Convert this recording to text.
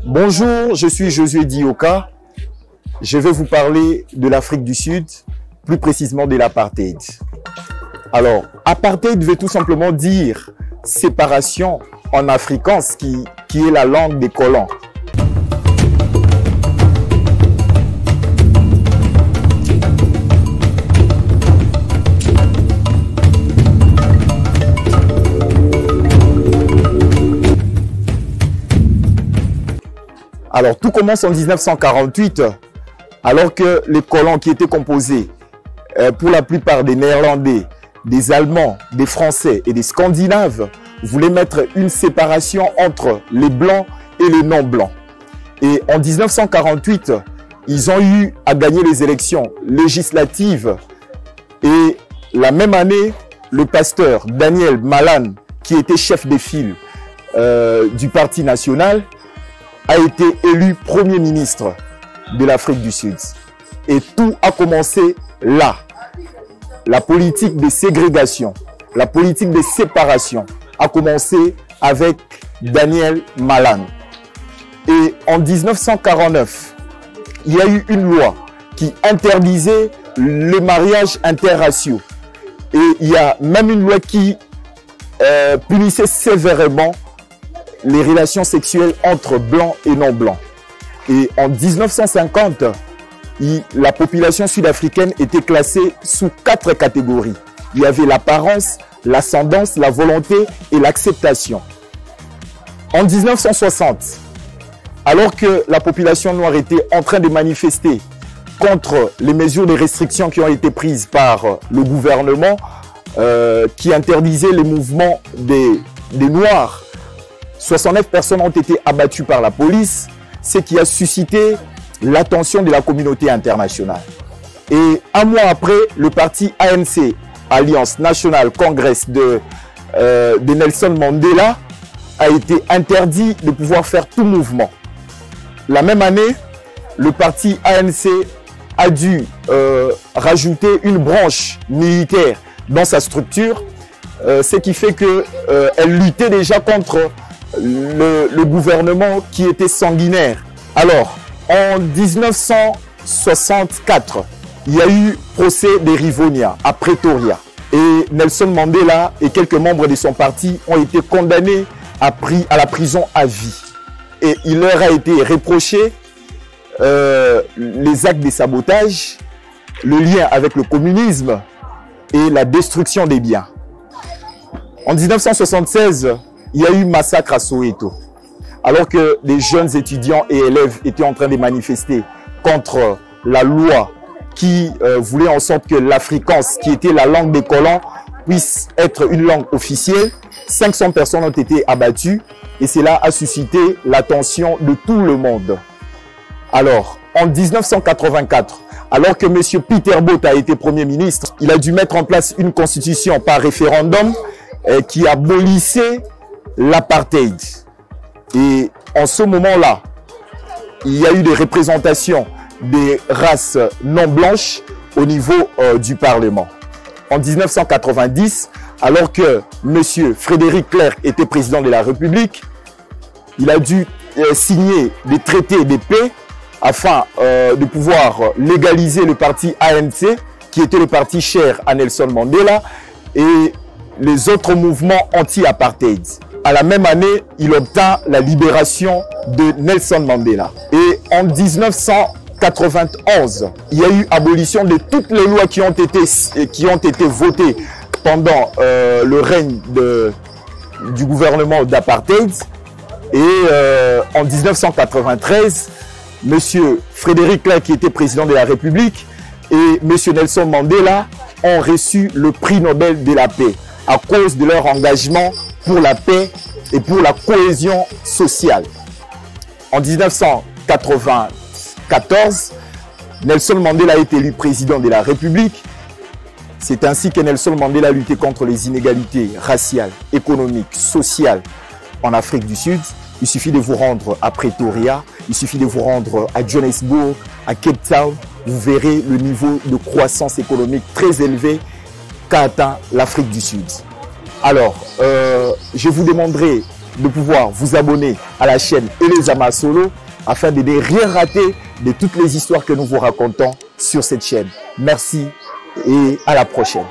Bonjour, je suis Josué Dioka. Je vais vous parler de l'Afrique du Sud, plus précisément de l'apartheid. Alors, apartheid veut tout simplement dire séparation en afrikaans, qui est la langue des colons. Alors, tout commence en 1948, alors que les colons qui étaient composés pour la plupart des Néerlandais, des Allemands, des Français et des Scandinaves voulaient mettre une séparation entre les Blancs et les non-Blancs. Et en 1948, ils ont eu à gagner les élections législatives. Et la même année, le pasteur Daniel Malan, qui était chef des files du Parti national, a été élu Premier ministre de l'Afrique du Sud. Et tout a commencé là. La politique de ségrégation, la politique de séparation a commencé avec Daniel Malan. Et en 1949, il y a eu une loi qui interdisait le mariage interraciaux. Et il y a même une loi qui punissait sévèrement les relations sexuelles entre blancs et non-blancs. Et en 1950, la population sud-africaine était classée sous 4 catégories. Il y avait l'apparence, l'ascendance, la volonté et l'acceptation. En 1960, alors que la population noire était en train de manifester contre les mesures de restriction qui ont été prises par le gouvernement, qui interdisait les mouvements des Noirs, 69 personnes ont été abattues par la police, ce qui a suscité l'attention de la communauté internationale. Et un mois après, le parti ANC, Alliance National Congress de Nelson Mandela, a été interdit de pouvoir faire tout mouvement. La même année, le parti ANC a dû rajouter une branche militaire dans sa structure, ce qui fait qu'elle luttait déjà contre le gouvernement qui était sanguinaire. Alors, en 1964, il y a eu procès des Rivonia à Pretoria. Et Nelson Mandela et quelques membres de son parti ont été condamnés à la prison à vie. Et il leur a été reproché les actes de sabotage, le lien avec le communisme et la destruction des biens. En 1976, il y a eu massacre à Soweto. Alors que les jeunes étudiants et élèves étaient en train de manifester contre la loi qui voulait en sorte que l'afrikaans, qui était la langue des colons, puisse être une langue officielle, 500 personnes ont été abattues et cela a suscité l'attention de tout le monde. Alors, en 1984, alors que M. Peter Botha a été Premier ministre, il a dû mettre en place une constitution par référendum qui abolissait l'apartheid. Et en ce moment-là, il y a eu des représentations des races non blanches au niveau du Parlement. En 1990, alors que M. Frédéric Clerc était président de la République, il a dû signer des traités de paix afin de pouvoir légaliser le parti ANC, qui était le parti cher à Nelson Mandela, et les autres mouvements anti-apartheid. À la même année, il obtint la libération de Nelson Mandela. Et en 1991, il y a eu abolition de toutes les lois qui ont été votées pendant le règne du gouvernement d'apartheid. Et en 1993, M. Frédéric Clerc, qui était président de la République, et M. Nelson Mandela ont reçu le prix Nobel de la paix à cause de leur engagement pour la paix et pour la cohésion sociale. En 1994, Nelson Mandela a été élu président de la République. C'est ainsi que Nelson Mandela a lutté contre les inégalités raciales, économiques, sociales en Afrique du Sud. Il suffit de vous rendre à Pretoria, il suffit de vous rendre à Johannesburg, à Cape Town. Vous verrez le niveau de croissance économique très élevé qu'a atteint l'Afrique du Sud. Alors, je vous demanderai de pouvoir vous abonner à la chaîne Elezama Solo afin de ne rien rater de toutes les histoires que nous vous racontons sur cette chaîne. Merci et à la prochaine.